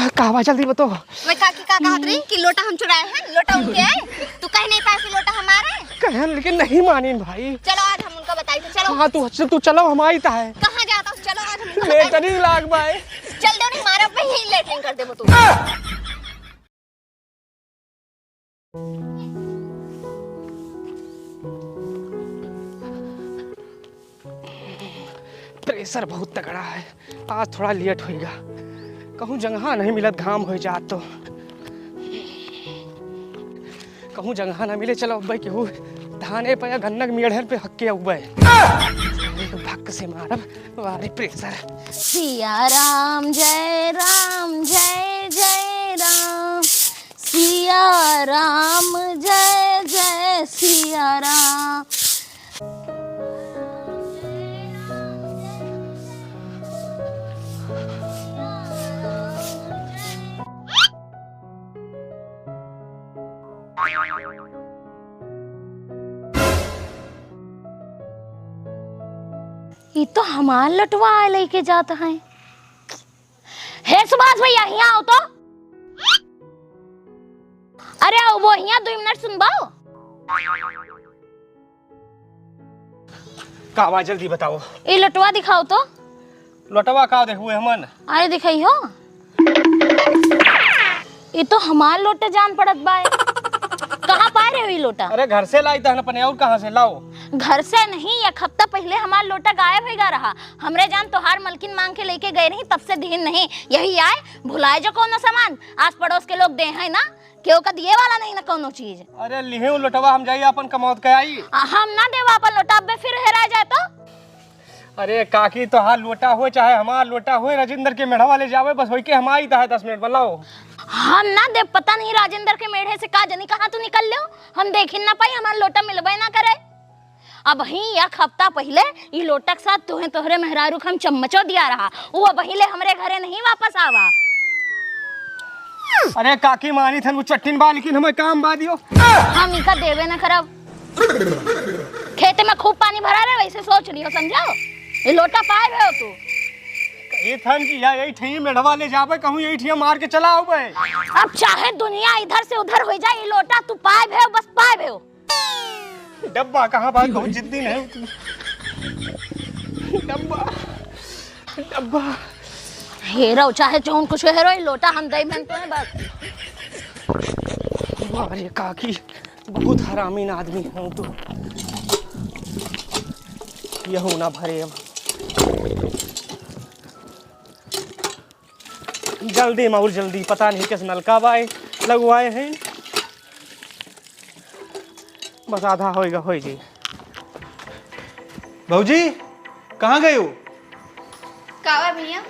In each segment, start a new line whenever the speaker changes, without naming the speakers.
कहवा जल्दी बताओ।
मैं काकी का कहत रही कि लोटा हम चुराए हैं, लोटा उनके है। तू कह नहीं पाए कि लोटा हमारा है।
कहन लेकिन नहीं मानी भाई।
चलो आज हम उनका बताई थे। चलो
हाँ तू चलो हमारी ता है।
कहाँ जाता हूँ? चलो आज हम उनका
लेटरिंग लाग बाय।
चल दो नहीं मारा पे यही लेटरिंग कर दे वो तू।
प्रेशर बहुत तगड़ा है, आज थोड़ा लेट होएगा। कहूँ जगह नहीं मिलत, घाम हो जात तो कहूँ जगह ना मिले। चलो अब केहू धाने पे या गन्नक मेढ़र पे हक्के उबे भक्क से मारब वारी प्रेशर।
सिया राम जय जय राम, सिया राम जय जय सिया राम। ये तो हमार लटवा लेके जाता है। हे सुभाष भैया यहाँ आओ तो। अरे आओ वो यहाँ 2 मिनट सुनवाओ।
कहवा जल्दी बताओ।
ये लटवा दिखाओ तो।
लटवा का देखुए हमन।
अरे दिखाई हो। ये तो हमार लोटे जान पड़त बा। कहाँ पा रहे हो ये लोटा?
अरे घर से लाई था अपने, और कहाँ से लाओ?
घर से नहीं, 1 हफ्ता पहले हमारा लोटा गायब होगा रहा। हमरे जान तोहार मलकिन मांग के लेके गए नहीं, तब से दिन नहीं। यही आए भुलाए जो कौन सामान आस पड़ोस के लोग दे है ना, केहू का दिए वाला नहीं ना कोनो चीज।
अरे लिहे लोटवा हम जाइए अपन कमौत के आई।
हम ना देवा अपन लोटा, अब फिर हेरा जाए तो।
अरे काकी तो हाल लोटा हो चाहे हमारा लोटा हो, राजेंद्र के मेढ़ा वाले जावे बस होई के हम आई था 10 मिनट बताओ।
हम ना दे, पता नहीं राजेंद्र के मेढ़े से का जनी कहाँ तू निकल लो, हम देख ना पाई, हमारा लोटा मिलबे ना करे। अब ही 1 हफ्ता पहले ये लोटा के साथ तोहरे मेहरारू हम चम्मचो दिया रहा, वो अब ले हमरे घरे नहीं वापस आवा।
अरे काकी मानी थन वो चट्टिन बा, लेकिन हमें काम बा दियो।
हम इनका देवे ना करब। खेत में खूब पानी भरा रहे वैसे सोच लियो, समझो। ये लोटा पाए हो तू
ये थन की या यही ठई मेढ़वा ले जावे, कहूं यही ठिया मार के चला आओ बे।
अब चाहे दुनिया इधर से उधर हो जाए, ये लोटा तू पाए भे, बस पाए भे।
डब्बा कहाँ बात बहुत जिद्दी है तू। डब्बा
हेरो चाहे चौन कुछ हेरो, ये लोटा हम दई में तो है बस।
अरे काकी बहुत हरामीन आदमी है तू। यहू ना भरे अब जल्दी माउर जल्दी, पता नहीं किस नलका बाए लगवाए हैं, बस आधा होएगा हो जी।
भाऊजी कहाँ गए हो?
कावा भैया?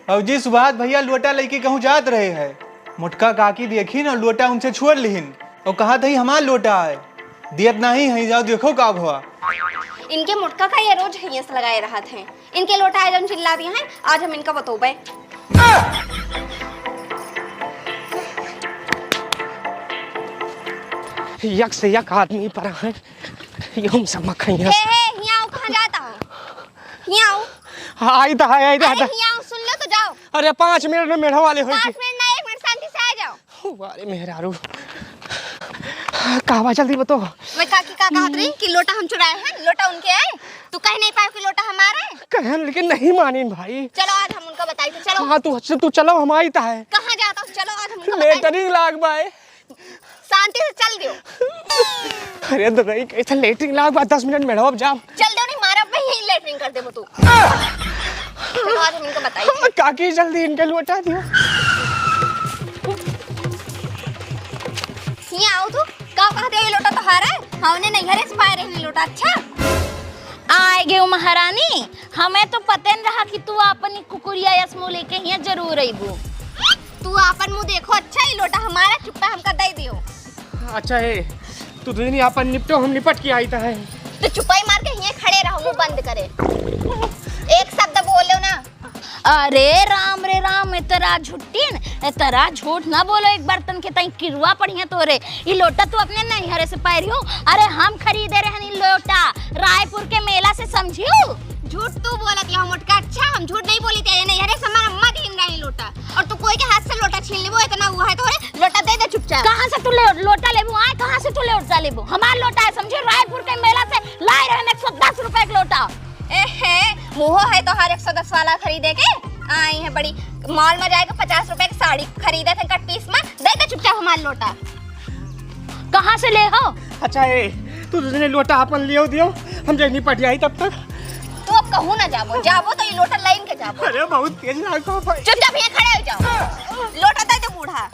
भाऊजी सुभाष भैया लोटा लेके कहूँ जात रहे हैं। मोटका काकी देखी ना लोटा उनसे छोड़ लिहिन और कहा था हमारा लोटा है, दियत नहीं है, जाओ देखो का हुआ।
इनके मुटका का ये रोज हियस लगाए रहा थे। इनके लोटा आज हम चिल्ला दिए हैं, आज हम इनका बतोबे।
यक से यक आदमी पर है, यूं सब मखैया।
हियाओ कहाँ जाता हो? हियाओ
आई तो है, आई तो है।
हियाओ सुन लो तो जाओ।
अरे 5 मिनट में मेढ़ा वाले होई।
5 मिनट ना 1 मिनट शांति से आ जाओ।
अरे मेहरारू कहवा जल्दी बताओ।
मैं काकी का कहत रही कि लोटा हम चुराए हैं, लोटा उनके है। तू कह नहीं पाए कि लोटा हमारा है।
कहन लेकिन नहीं मानी भाई।
चलो आज हम उनका बताई थे। चलो
हाँ तू चलो हमारी ता है।
कहाँ जाता हूँ? चलो आज हम उनका बताई थे।
लेटरिंग लाग बाय।
शांति से चल दियो।
अरे तो नहीं कैसे लेटरिंग लाग बा, 10 मिनट में अब जाओ।
चल दो नहीं मारा पे यही लेटरिंग कर दे वो तू। चलो आज हम इनको बताई थे।
काकी जल्दी इनके लौटा दियो।
ये आओ तू का कहते ये लोटा तो हारा है, हमने नहीं हरे से पाए रही लोटा। अच्छा आएगे महारानी, हमें तो पता नहीं रहा कि तू अपनी कुकुरिया यसमू लेके यहाँ जरूर आईबू। तू अपन मुंह देखो। अच्छा ये लोटा हमारा, चुप्पा हमका दे दियो।
अच्छा है तू दुनिया अपन निपटो, हम निपट के आई ता है।
तो चुपाई मार के यहाँ खड़े रहो, मुंह बंद करे, एक शब्द बोलो ना। अरे राम रे राम, इतरा झूठीन, इतरा झूठ ना बोलो। एक बर्तन के तई किरुआ पड़ी है तोरे। ये लोटा तू अपने नहीं हरे से पाई हो। अरे हम खरीदे रहे लोटा रायपुर के मेला से, समझियो। झूठ तू बोलत हो मोटका। अच्छा हम झूठ नहीं बोली थे, नहीं हरे से हमारा अम्मा दिन रहे तू लोटा लेबो? हमार लोटा है समझे, रायपुर के मेला से लाए रहे 110 रुपए का लोटा।
एहे मुँह है तो हर 110 वाला खरीदे के आई है बड़ी मॉल में जाएगा 50 रुपए की साड़ी खरीदे थे कट पीस में देगा चुपचाप हमार लोटा।
कहाँ से ले हो?
अच्छा ए तू तुझने लोटा अपन लियो दियो, हम जब निपट आई तब तक।
तू अब कहूँ ना जाबो जाबो तो ये लोटा लाइन के जाबो।
अरे बहुत तेज लागो भाई।
चुपचाप यहाँ खड़े हो जाओ। लोटा दे दे बूढ़ा।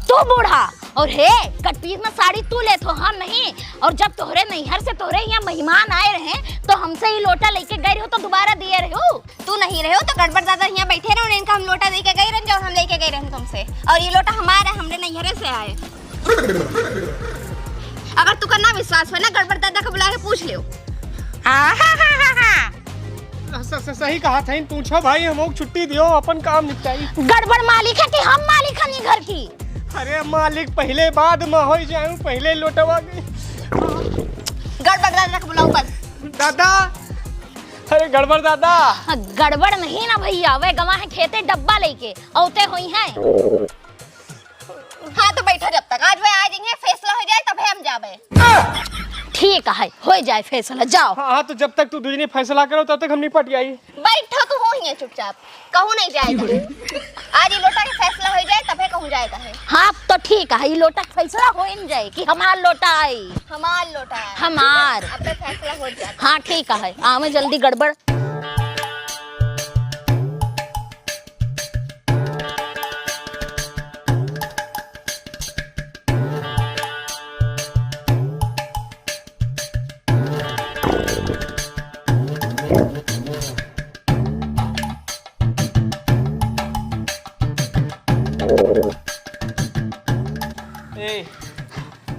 तू बूढ़ा और हे कट पीस में साड़ी तू ले तो हम नहीं। और जब तोहरे नैहर से तोहरे यहाँ मेहमान आए रहे तो हमसे ही लोटा लेके गए हो तो दोबारा दिए रहे हो।
तू नहीं रहे हो तो गड़बड़ दादा यहाँ बैठे रहो इनका हम लोटा दे के गए रहे और हम लेके गए रहे तुमसे और ये लोटा हमारा हमने नैहरे से आए। अगर तू करना विश्वास हो ना गड़बड़ दादा को बुला के पूछ लियो।
सही कहा था, इन पूछो भाई, हम छुट्टी दियो अपन काम निपटाई।
गड़बड़ मालिक है कि हम मालिक हनी घर की?
अरे मालिक पहले बाद में हो जाऊं, पहले लोटवा गई।
गड़बड़ दादा को बुलाओ बस।
दादा अरे गड़बड़ दादा।
गड़बड़ नहीं ना भैया, वे गवा है खेते डब्बा लेके औते हुई हैं।
हाँ तो बैठो जब तक आज वे आ जाएंगे फैसला हो जाए तब हम जाबे।
ठीक है हो जाए फैसला, जाओ।
हाँ तो जब तक तू दूसरी फैसला करो तब तक हम निपट जाई।
बैठो तू हो ही चुपचाप कहूँ नहीं जाएगा। आज ये लोटा का फैसला हो जाए तब कहूँ जाएगा है।
हाँ तो ठीक है, ये लोटा का फैसला हो ही जाए कि हमार लोटा आई।
हमार लोटा है
हमार
अब तक फैसला हो जाए।
हाँ ठीक है, आवे जल्दी गड़बड़।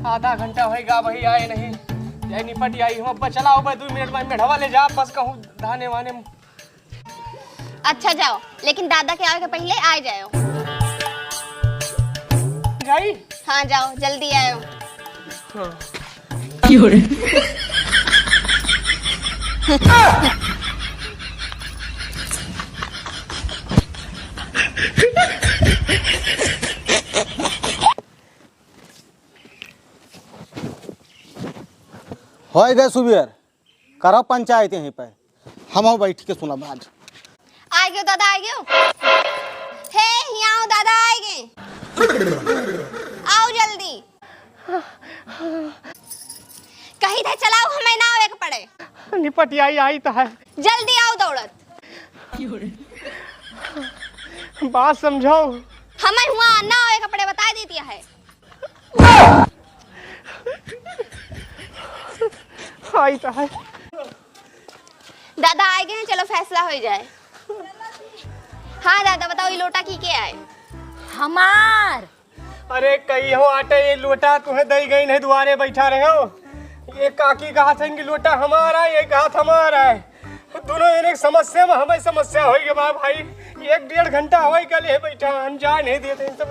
आधा घंटा होएगा वही आए नहीं, यही निपट आई हम। अब चलाओ भाई 2 मिनट में मेढ़वा ले जा, बस कहूँ धाने वाने।
अच्छा जाओ लेकिन दादा के आने के पहले आ जाओ।
जाई
हाँ जाओ जल्दी आयो।
हो गए सुबेर करो पंचायत यहीं पे हम बैठ के सुना आज।
आ गयो दादा आ गयो। हे यहाँ आओ दादा आ गए। आओ जल्दी। कहीं थे चलाओ हमें ना आवे के पड़े।
निपट आई तो है।
जल्दी आओ दौड़त।
बात समझो।
हमें हुआ ना आवे के पड़े बता देती है।
आई तो है।
दादा आ गए हैं चलो फैसला हो जाए। हाँ दादा बताओ ये लोटा की क्या है?
हमार।
अरे कही हो आटे ये लोटा तुम्हें दई गई नहीं, दुआरे बैठा रहे हो। ये काकी कहा था इनकी लोटा हमारा है, ये कहा था हमारा है। दोनों एक समस्या में हमें समस्या होगी बा भाई। 1-1.5 घंटा हो कल ये बैठा हम जा नहीं देते इन सब।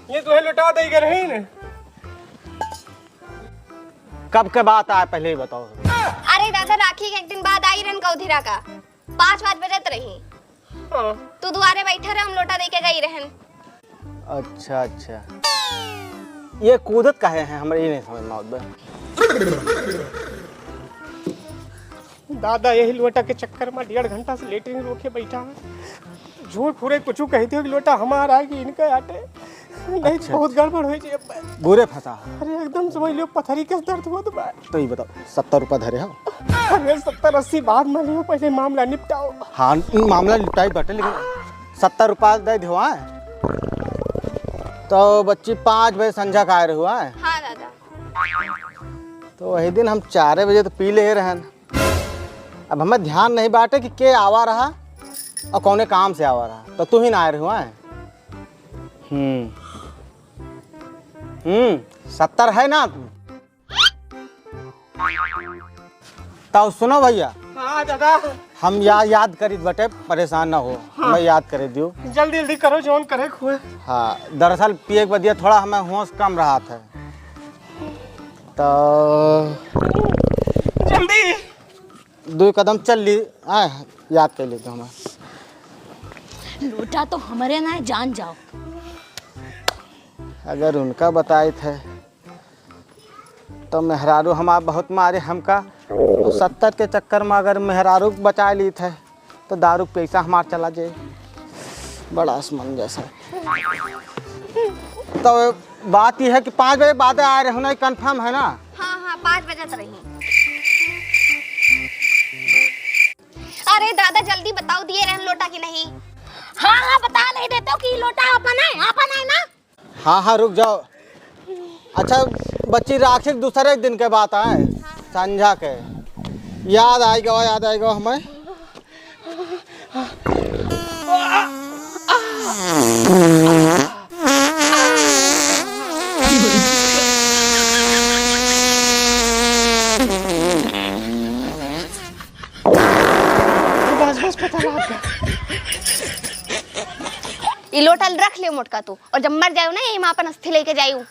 ये तुम्हें लोटा दई गए रही न।
कब के बात आया पहले ही बताओ।
अरे दादा राखी के एक दिन बाद आई रन कौधिरा का 5 बजत रही।
हाँ।
तू दुआरे बैठा रहे हम लोटा दे के गई रहन।
अच्छा अच्छा ये कूदत काहे हैं हमारे ये नहीं समझ में आता।
दादा यही लोटा के चक्कर में 1.5 घंटा से लेटरिन रोके बैठा है। झूठ फूरे कुछ कहते हो कि लोटा हमारा है कि इनका आटे नहीं।
अच्छा,
बहुत गड़बड़ हो जाए।
बुरे फंसा।
अरे एकदम समझ लो पथरी के दर्द हो तो बात।
तो ये बताओ 70 रुपया धरे हो।
अरे 70-80 बाद में लियो, पहले मामला निपटाओ।
हाँ मामला निपटाई बटे लेकिन 70 रुपया दे दो। तो बच्ची 5 बजे संझा का आए रहे हुआ है।
हाँ दादा।
तो वही दिन हम 4 बजे तो पी ले रहन। अब हमें ध्यान नहीं बाटे कि के आवा रहा और कौने काम से आवा रहा, तो तू ही ना आए रहे हुआ है। 70 है ना तू? तो सुनो भैया।
हाँ दादा
हम याद करी बटे, परेशान ना हो। हाँ। मैं याद करे दियो।
जल्दी जल्दी करो जोन करे खुए।
हाँ दरअसल पिए के बदिया थोड़ा हमें होश कम रहा था। तो
जल्दी
2 कदम चल ली आए याद कर लेते हमें।
लोटा तो हमारे ना जान जाओ।
अगर उनका बताए थे तो मेहरारू हमारा बहुत मारे हमका। तो 70 के चक्कर में अगर मेहरारू बचा ली थे तो दारू के पैसा हमारा चला जाए। बड़ा असमंजस है। तो बात यह है कि 5 बजे बाद आ रहे होना कंफर्म है ना?
हाँ हाँ 5 बजे तो रही। अरे दादा जल्दी बताओ दिए रहन लोटा कि नहीं?
हाँ हाँ बता नहीं देते हो कि लोटा अपन है ना?
हाँ हाँ रुक जाओ। अच्छा बच्ची राखी दूसरे दिन के बात आए संझा के याद आएगा हमें।
ये लोटा रख लियो मोटका तू, और जब मर जाओ ना यही माँ अपन अस्थि लेके जायू।